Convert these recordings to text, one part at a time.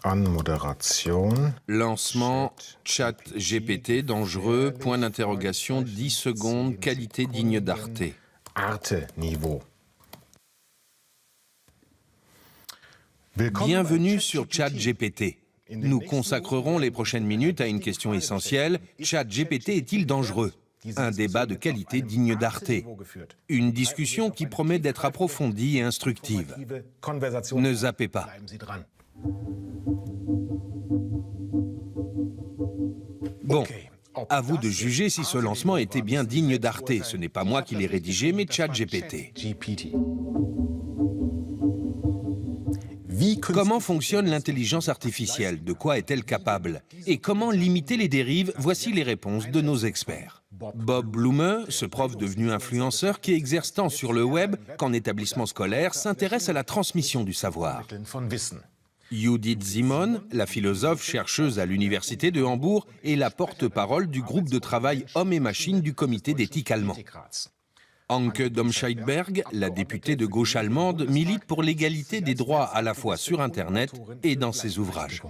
Anmoderation. Lancement, ChatGPT dangereux, point d'interrogation, 10 secondes, qualité digne d'Arte. Arte-Niveau. Bienvenue sur ChatGPT. Nous consacrerons les prochaines minutes à une question essentielle. ChatGPT est-il dangereux? Un débat de qualité digne d'Arte. Une discussion qui promet d'être approfondie et instructive. Ne zappez pas. Bon, à vous de juger si ce lancement était bien digne d'Arte. Ce n'est pas moi qui l'ai rédigé, mais ChatGPT. Comment fonctionne l'intelligence artificielle? De quoi est-elle capable? Et comment limiter les dérives? Voici les réponses de nos experts. Bob Blume, ce prof devenu influenceur qui exerce tant sur le web qu'en établissement scolaire, s'intéresse à la transmission du savoir. Judith Simon, la philosophe chercheuse à l'université de Hambourg et la porte-parole du groupe de travail Hommes et Machines du comité d'éthique allemand. Anke Domscheit-Berg, la députée de gauche allemande, milite pour l'égalité des droits à la fois sur Internet et dans ses ouvrages.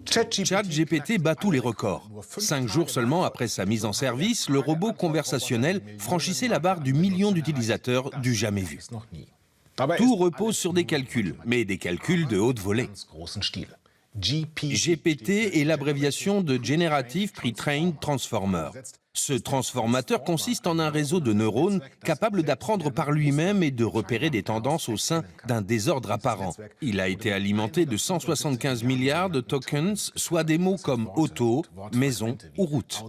ChatGPT bat tous les records. 5 jours seulement après sa mise en service, le robot conversationnel franchissait la barre du million d'utilisateurs du jamais vu. Tout repose sur des calculs, mais des calculs de haute volée. GPT est l'abréviation de Generative Pre-trained Transformer. Ce transformateur consiste en un réseau de neurones capable d'apprendre par lui-même et de repérer des tendances au sein d'un désordre apparent. Il a été alimenté de 175 milliards de tokens, soit des mots comme auto, maison ou route.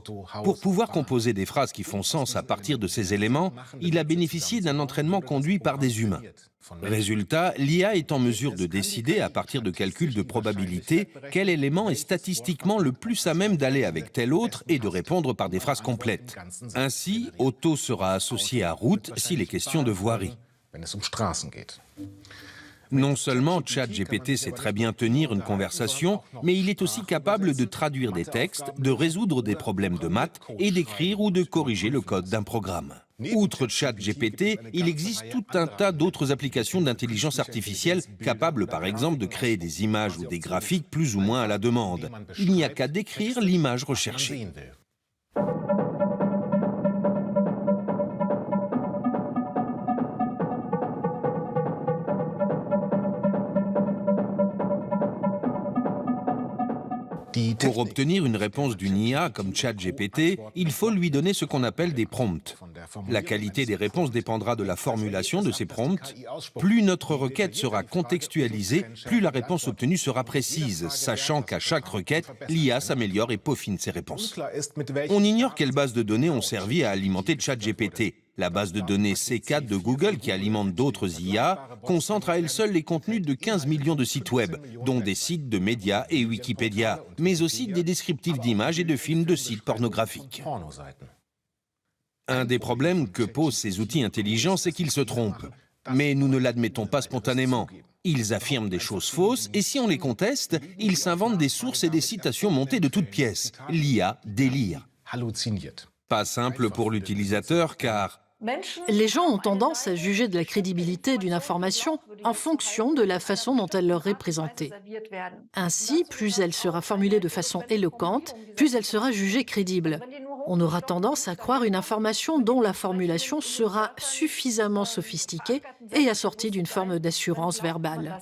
Pour pouvoir composer des phrases qui font sens à partir de ces éléments, il a bénéficié d'un entraînement conduit par des humains. Résultat, l'IA est en mesure de décider, à partir de calculs de probabilité, quel élément est statistiquement le plus à même d'aller avec tel autre et de répondre par des phrases complètes. Ainsi, auto sera associé à route s'il est question de voirie. Non seulement ChatGPT sait très bien tenir une conversation, mais il est aussi capable de traduire des textes, de résoudre des problèmes de maths et d'écrire ou de corriger le code d'un programme. Outre ChatGPT, il existe tout un tas d'autres applications d'intelligence artificielle capables par exemple de créer des images ou des graphiques plus ou moins à la demande. Il n'y a qu'à décrire l'image recherchée. Pour obtenir une réponse d'une IA comme ChatGPT, il faut lui donner ce qu'on appelle des prompts. La qualité des réponses dépendra de la formulation de ces prompts. Plus notre requête sera contextualisée, plus la réponse obtenue sera précise, sachant qu'à chaque requête, l'IA s'améliore et peaufine ses réponses. On ignore quelles bases de données ont servi à alimenter ChatGPT. La base de données C4 de Google, qui alimente d'autres IA, concentre à elle seule les contenus de 15 millions de sites web, dont des sites de médias et Wikipédia, mais aussi des descriptifs d'images et de films de sites pornographiques. Un des problèmes que posent ces outils intelligents, c'est qu'ils se trompent. Mais nous ne l'admettons pas spontanément. Ils affirment des choses fausses et si on les conteste, ils s'inventent des sources et des citations montées de toutes pièces. L'IA délire. Pas simple pour l'utilisateur car les gens ont tendance à juger de la crédibilité d'une information en fonction de la façon dont elle leur est présentée. Ainsi, plus elle sera formulée de façon éloquente, plus elle sera jugée crédible. On aura tendance à croire une information dont la formulation sera suffisamment sophistiquée et assortie d'une forme d'assurance verbale.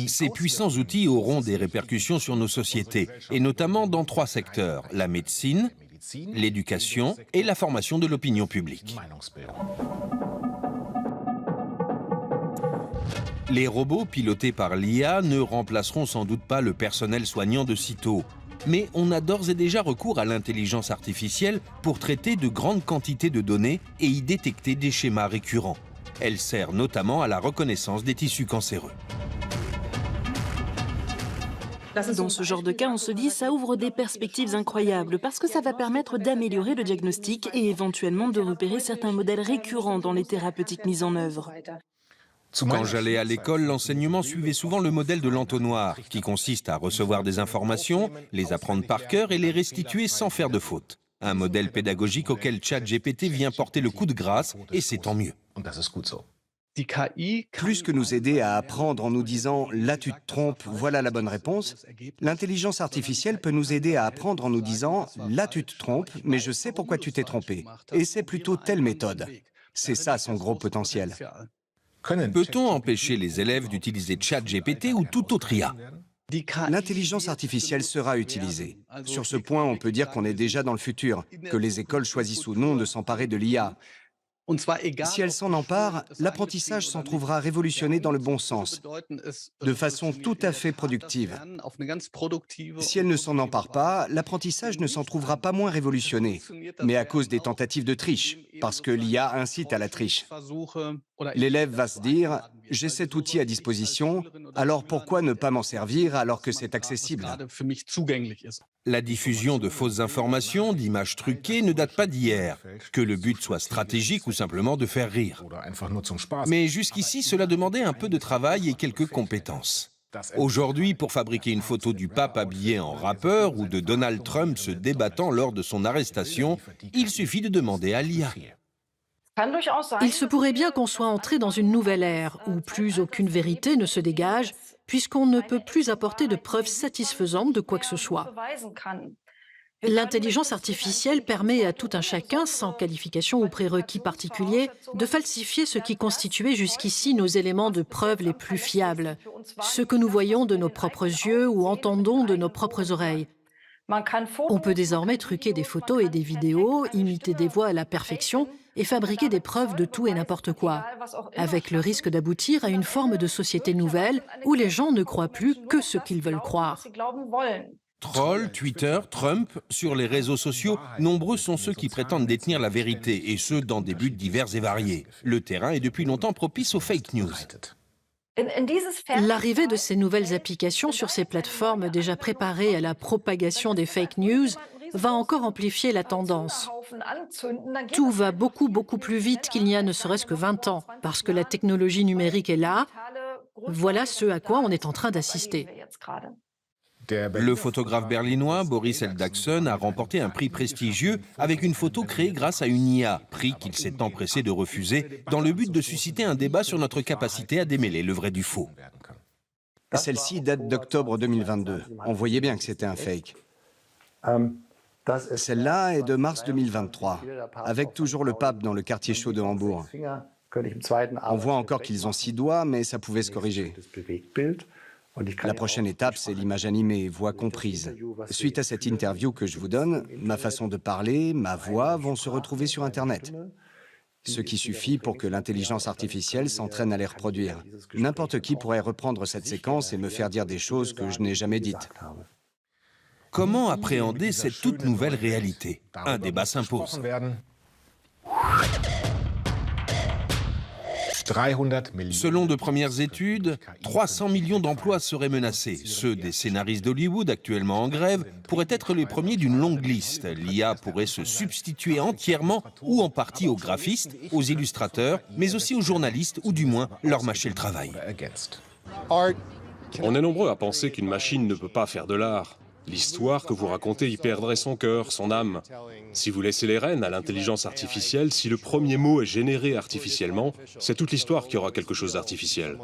Ces puissants outils auront des répercussions sur nos sociétés, et notamment dans 3 secteurs, la médecine, l'éducation et la formation de l'opinion publique. Les robots pilotés par l'IA ne remplaceront sans doute pas le personnel soignant de sitôt. Mais on a d'ores et déjà recours à l'intelligence artificielle pour traiter de grandes quantités de données et y détecter des schémas récurrents. Elle sert notamment à la reconnaissance des tissus cancéreux. Dans ce genre de cas, on se dit ça ouvre des perspectives incroyables parce que ça va permettre d'améliorer le diagnostic et éventuellement de repérer certains modèles récurrents dans les thérapeutiques mises en œuvre. Quand j'allais à l'école, l'enseignement suivait souvent le modèle de l'entonnoir, qui consiste à recevoir des informations, les apprendre par cœur et les restituer sans faire de faute. Un modèle pédagogique auquel ChatGPT vient porter le coup de grâce, et c'est tant mieux. Plus que nous aider à apprendre en nous disant « là tu te trompes, voilà la bonne réponse », l'intelligence artificielle peut nous aider à apprendre en nous disant « là tu te trompes, mais je sais pourquoi tu t'es trompé, et c'est plutôt telle méthode ». C'est ça son gros potentiel. Peut-on empêcher les élèves d'utiliser ChatGPT ou tout autre IA? L'intelligence artificielle sera utilisée. Sur ce point, on peut dire qu'on est déjà dans le futur, que les écoles choisissent ou non de s'emparer de l'IA. Si elles s'en emparent, l'apprentissage s'en trouvera révolutionné dans le bon sens, de façon tout à fait productive. Si elles ne s'en emparent pas, l'apprentissage ne s'en trouvera pas moins révolutionné, mais à cause des tentatives de triche, parce que l'IA incite à la triche. L'élève va se dire « j'ai cet outil à disposition, alors pourquoi ne pas m'en servir alors que c'est accessible ?» La diffusion de fausses informations, d'images truquées ne date pas d'hier. Que le but soit stratégique ou simplement de faire rire. Mais jusqu'ici, cela demandait un peu de travail et quelques compétences. Aujourd'hui, pour fabriquer une photo du pape habillé en rappeur ou de Donald Trump se débattant lors de son arrestation, il suffit de demander à l'IA. Il se pourrait bien qu'on soit entré dans une nouvelle ère où plus aucune vérité ne se dégage, puisqu'on ne peut plus apporter de preuves satisfaisantes de quoi que ce soit. L'intelligence artificielle permet à tout un chacun, sans qualification ou prérequis particuliers, de falsifier ce qui constituait jusqu'ici nos éléments de preuve les plus fiables, ce que nous voyons de nos propres yeux ou entendons de nos propres oreilles. On peut désormais truquer des photos et des vidéos, imiter des voix à la perfection et fabriquer des preuves de tout et n'importe quoi, avec le risque d'aboutir à une forme de société nouvelle où les gens ne croient plus que ce qu'ils veulent croire. Trolls, Twitter, Trump, sur les réseaux sociaux, nombreux sont ceux qui prétendent détenir la vérité, et ce, dans des buts divers et variés. Le terrain est depuis longtemps propice aux fake news. L'arrivée de ces nouvelles applications sur ces plateformes déjà préparées à la propagation des fake news va encore amplifier la tendance. Tout va beaucoup plus vite qu'il n'y a ne serait-ce que 20 ans, parce que la technologie numérique est là. Voilà ce à quoi on est en train d'assister. Le photographe berlinois Boris Eldagsen a remporté un prix prestigieux avec une photo créée grâce à une IA, prix qu'il s'est empressé de refuser, dans le but de susciter un débat sur notre capacité à démêler le vrai du faux. Celle-ci date d'octobre 2022. On voyait bien que c'était un fake. Celle-là est de mars 2023, avec toujours le pape dans le quartier chaud de Hambourg. On voit encore qu'ils ont 6 doigts, mais ça pouvait se corriger. La prochaine étape, c'est l'image animée, voix comprise. Suite à cette interview que je vous donne, ma façon de parler, ma voix vont se retrouver sur Internet. Ce qui suffit pour que l'intelligence artificielle s'entraîne à les reproduire. N'importe qui pourrait reprendre cette séquence et me faire dire des choses que je n'ai jamais dites. Comment appréhender cette toute nouvelle réalité? Un débat s'impose. Selon de premières études, 300 millions d'emplois seraient menacés. Ceux des scénaristes d'Hollywood, actuellement en grève, pourraient être les premiers d'une longue liste. L'IA pourrait se substituer entièrement ou en partie aux graphistes, aux illustrateurs, mais aussi aux journalistes, ou du moins leur mâcher le travail. On est nombreux à penser qu'une machine ne peut pas faire de l'art. L'histoire que vous racontez y perdrait son cœur, son âme. Si vous laissez les rênes à l'intelligence artificielle, si le premier mot est généré artificiellement, c'est toute l'histoire qui aura quelque chose d'artificiel.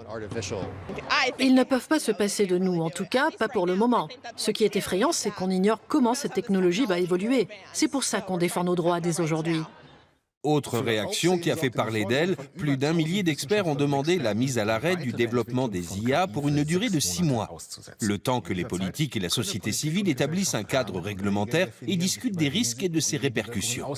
Ils ne peuvent pas se passer de nous, en tout cas pas pour le moment. Ce qui est effrayant, c'est qu'on ignore comment cette technologie va évoluer. C'est pour ça qu'on défend nos droits dès aujourd'hui. Autre réaction qui a fait parler d'elle, plus d'1 millier d'experts ont demandé la mise à l'arrêt du développement des IA pour une durée de 6 mois. Le temps que les politiques et la société civile établissent un cadre réglementaire et discutent des risques et de ses répercussions.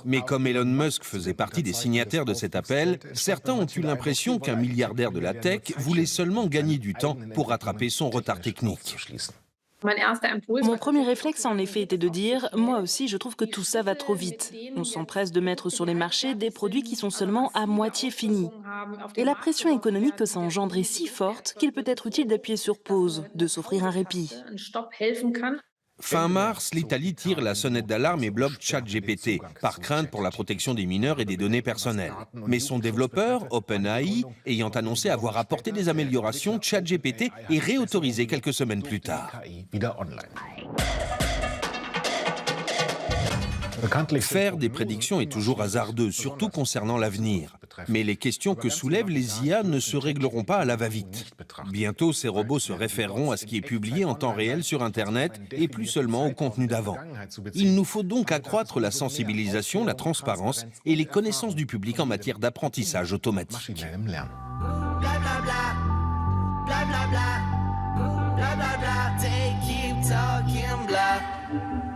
Mais comme Elon Musk faisait partie des signataires de cet appel, certains ont eu l'impression qu'un milliardaire de la tech voulait seulement gagner du temps pour rattraper son retard technique. Mon premier réflexe, en effet, était de dire « Moi aussi, je trouve que tout ça va trop vite. On s'empresse de mettre sur les marchés des produits qui sont seulement à moitié finis. Et la pression économique que ça engendre est si forte qu'il peut être utile d'appuyer sur pause, de s'offrir un répit. » Fin mars, l'Italie tire la sonnette d'alarme et bloque ChatGPT, par crainte pour la protection des mineurs et des données personnelles. Mais son développeur, OpenAI, ayant annoncé avoir apporté des améliorations, ChatGPT est réautorisé quelques semaines plus tard. Faire des prédictions est toujours hasardeux, surtout concernant l'avenir. Mais les questions que soulèvent les IA ne se régleront pas à la va-vite. Bientôt, ces robots se référeront à ce qui est publié en temps réel sur Internet et plus seulement au contenu d'avant. Il nous faut donc accroître la sensibilisation, la transparence et les connaissances du public en matière d'apprentissage automatique. Blah, blah, blah. Blah, blah, blah. They keep talking blah.